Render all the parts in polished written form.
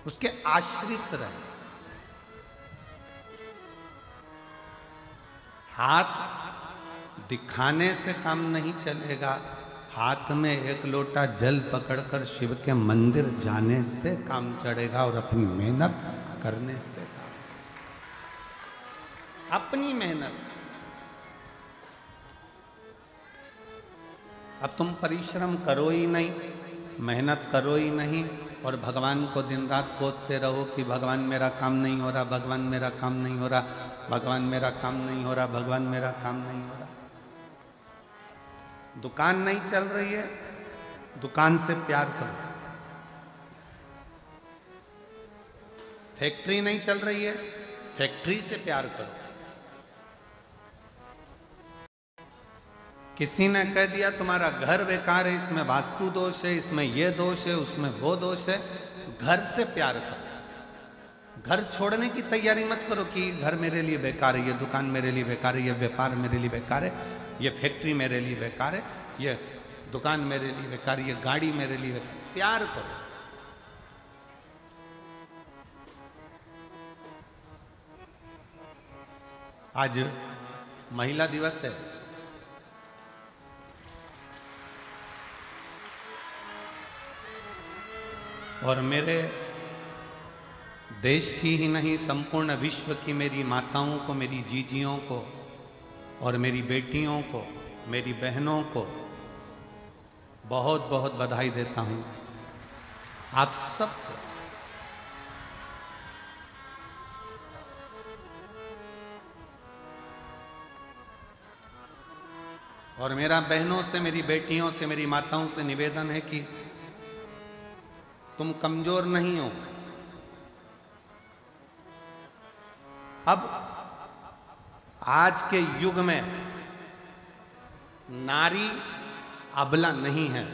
उसके आश्रित रहे। हाथ दिखाने से काम नहीं चलेगा, हाथ में एक लोटा जल पकड़कर शिव के मंदिर जाने से काम चढ़ेगा और अपनी मेहनत करने से काम चढ़ेगा। अपनी मेहनत। अब तुम परिश्रम करो ही नहीं, मेहनत करो ही नहीं और भगवान को दिन रात कोसते रहो कि भगवान मेरा काम नहीं हो रहा, भगवान मेरा काम नहीं हो रहा, भगवान मेरा काम नहीं हो रहा, भगवान मेरा काम नहीं हो रहा। दुकान नहीं चल रही है, दुकान से प्यार करो। फैक्ट्री नहीं चल रही है, फैक्ट्री से प्यार करो। किसी ने कह दिया तुम्हारा घर बेकार है, इसमें वास्तु दोष है, इसमें ये दोष है, उसमें वो दोष है, घर से प्यार करो। घर छोड़ने की तैयारी मत करो कि घर मेरे लिए बेकार है, ये दुकान मेरे लिए बेकार है, ये व्यापार मेरे लिए बेकार है, ये फैक्ट्री मेरे लिए बेकार है, ये दुकान मेरे लिए बेकार है, ये गाड़ी मेरे लिए बेकार। प्यार करो। आज महिला दिवस है। और मेरे देश की ही नहीं, संपूर्ण विश्व की मेरी माताओं को, मेरी जीजियों को और मेरी बेटियों को, मेरी बहनों को बहुत बहुत बधाई देता हूं। आप सबको। और मेरा बहनों से, मेरी बेटियों से, मेरी माताओं से निवेदन है कि तुम कमजोर नहीं हो। अब आज के युग में नारी अबला नहीं है।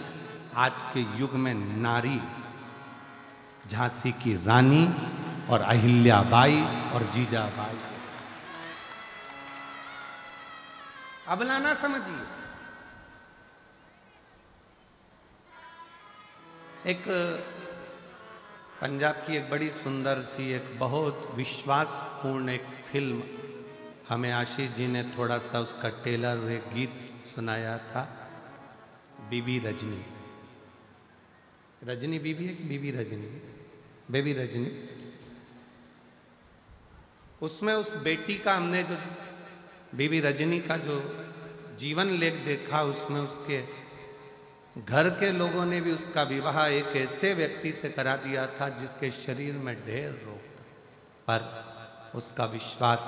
आज के युग में नारी झांसी की रानी और अहिल्याबाई और जीजाबाई। अबला ना समझिए। एक पंजाब की एक बड़ी सुंदर सी, एक बहुत विश्वासपूर्ण एक फिल्म हमें आशीष जी ने थोड़ा सा उसका टेलर एक गीत सुनाया था, बीबी रजनी। रजनी बीबी है कि बीबी रजनी? बेबी रजनी। उसमें उस बेटी का हमने जो बीबी रजनी का जो जीवन लेख देखा, उसमें उसके घर के लोगों ने भी उसका विवाह एक ऐसे व्यक्ति से करा दिया था जिसके शरीर में ढेर रोग था, पर उसका विश्वास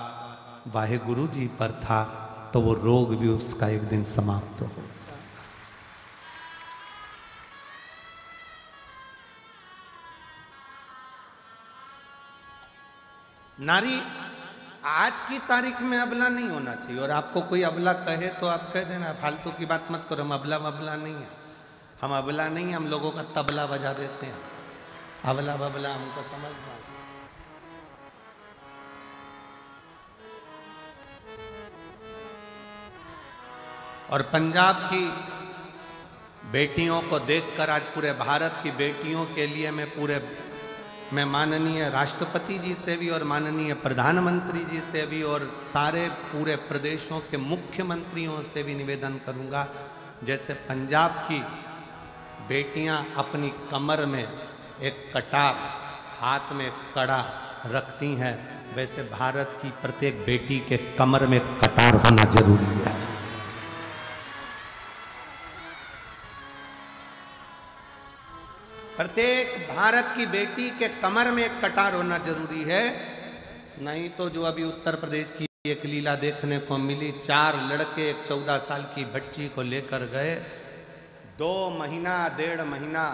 वाहेगुरु जी पर था, तो वो रोग भी उसका एक दिन समाप्त हो। नारी आज की तारीख में अबला नहीं होना चाहिए। और आपको कोई अबला कहे तो आप कह देना, फालतू की बात मत करो, हम अबला नहीं है, हम अबला नहीं है, हम लोगों का तबला बजा देते हैं। अबला बबला हमको समझना। और पंजाब की बेटियों को देखकर आज पूरे भारत की बेटियों के लिए मैं माननीय राष्ट्रपति जी से भी और माननीय प्रधानमंत्री जी से भी और सारे पूरे प्रदेशों के मुख्यमंत्रियों से भी निवेदन करूंगा, जैसे पंजाब की बेटियां अपनी कमर में एक कटार, हाथ में कड़ा रखती हैं, वैसे भारत की प्रत्येक बेटी के कमर में कटार होना जरूरी है। प्रत्येक भारत की बेटी के कमर में एक कटार होना जरूरी है। नहीं तो जो अभी उत्तर प्रदेश की एक लीला देखने को मिली, 4 लड़के एक 14 साल की बच्ची को लेकर गए, 2 महीना 1.5 महीना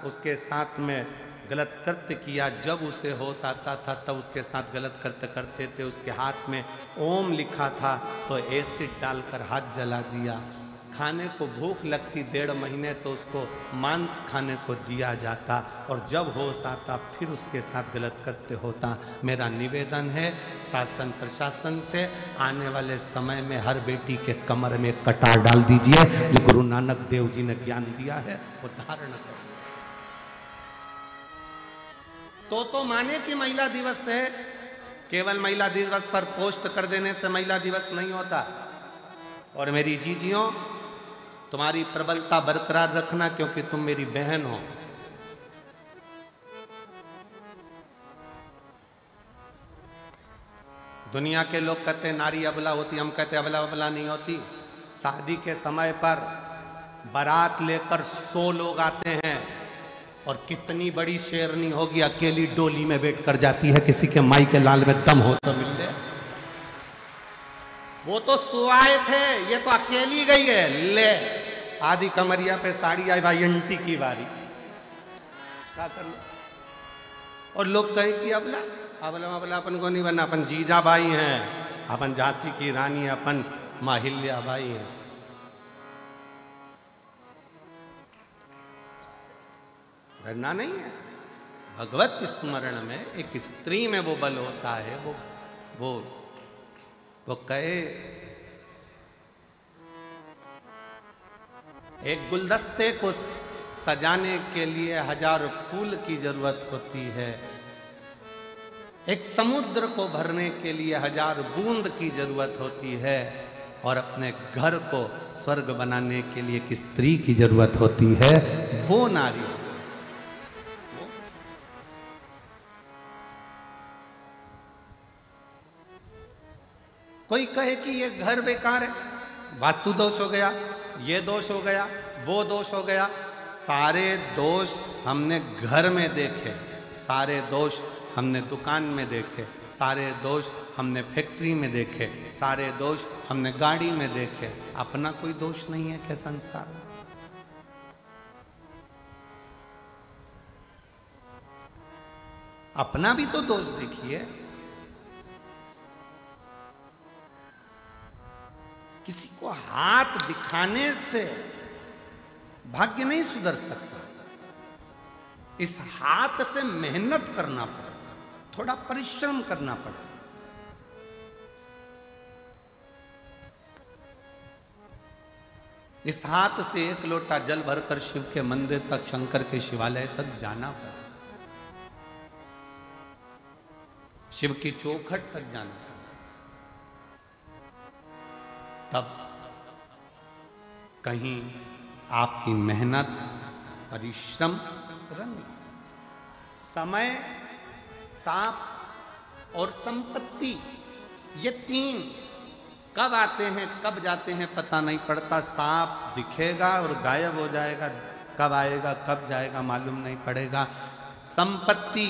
उसके साथ में गलत कृत्य किया। जब उसे होश आता था तब उसके साथ गलत कृत्य करते थे। उसके हाथ में ओम लिखा था तो एसिड डालकर हाथ जला दिया। खाने को भूख लगती 1.5 महीने तो उसको मांस खाने को दिया जाता, और जब होश आता फिर उसके साथ गलत कृत्य होता। मेरा निवेदन है शासन प्रशासन से, आने वाले समय में हर बेटी के कमर में कटार डाल दीजिए। जो गुरु नानक देव जी ने ज्ञान दिया है वो धारण करो। तो माने कि महिला दिवस है, केवल महिला दिवस पर पोस्ट कर देने से महिला दिवस नहीं होता। और मेरी जीजियों, तुम्हारी प्रबलता बरकरार रखना, क्योंकि तुम मेरी बहन हो। दुनिया के लोग कहते हैं नारी अबला होती, हम कहते हैं अबला अबला नहीं होती। शादी के समय पर बारात लेकर 100 लोग आते हैं और कितनी बड़ी शेरनी होगी, अकेली डोली में बैठ कर जाती है, किसी के माई के लाल में दम हो तो मिल जाए। वो तो सुआए थे, ये तो अकेली गई है। ले आधी कमरिया पे साड़ी आई, भाई अंटी की बारी क्या करना। और लोग कहे कि अबला अबला अबला अपन को नहीं बनना, अपन जीजा बाई हैं, अपन झांसी की रानी, अपन माहिल्या बाई हैं। डरना नहीं है। भगवत स्मरण में एक स्त्री में वो बल होता है। वो कहे एक गुलदस्ते को सजाने के लिए 1000 फूल की जरूरत होती है, एक समुद्र को भरने के लिए 1000 बूंद की जरूरत होती है, और अपने घर को स्वर्ग बनाने के लिए एक स्त्री की जरूरत होती है। वो नारी। कोई कहे कि ये घर बेकार है, वास्तु दोष हो गया, ये दोष हो गया, वो दोष हो गया। सारे दोष हमने घर में देखे, सारे दोष हमने दुकान में देखे, सारे दोष हमने फैक्ट्री में देखे, सारे दोष हमने गाड़ी में देखे। अपना कोई दोष नहीं है क्या संसार में? अपना भी तो दोष देखिए। किसी को हाथ दिखाने से भाग्य नहीं सुधर सकता। इस हाथ से मेहनत करना पड़ेगा, थोड़ा परिश्रम करना पड़ेगा। इस हाथ से 1 लोटा जल भरकर शिव के मंदिर तक, शंकर के शिवालय तक जाना पड़ेगा, शिव की चौखट तक जाना पड़ेगा। तब कहीं आपकी मेहनत, परिश्रम रंग लाए। समय, सांप और संपत्ति, ये 3 कब आते हैं कब जाते हैं पता नहीं पड़ता। सांप दिखेगा और गायब हो जाएगा, कब आएगा कब जाएगा मालूम नहीं पड़ेगा। संपत्ति,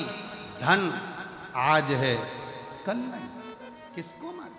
धन आज है कल नहीं, किसको मालूम।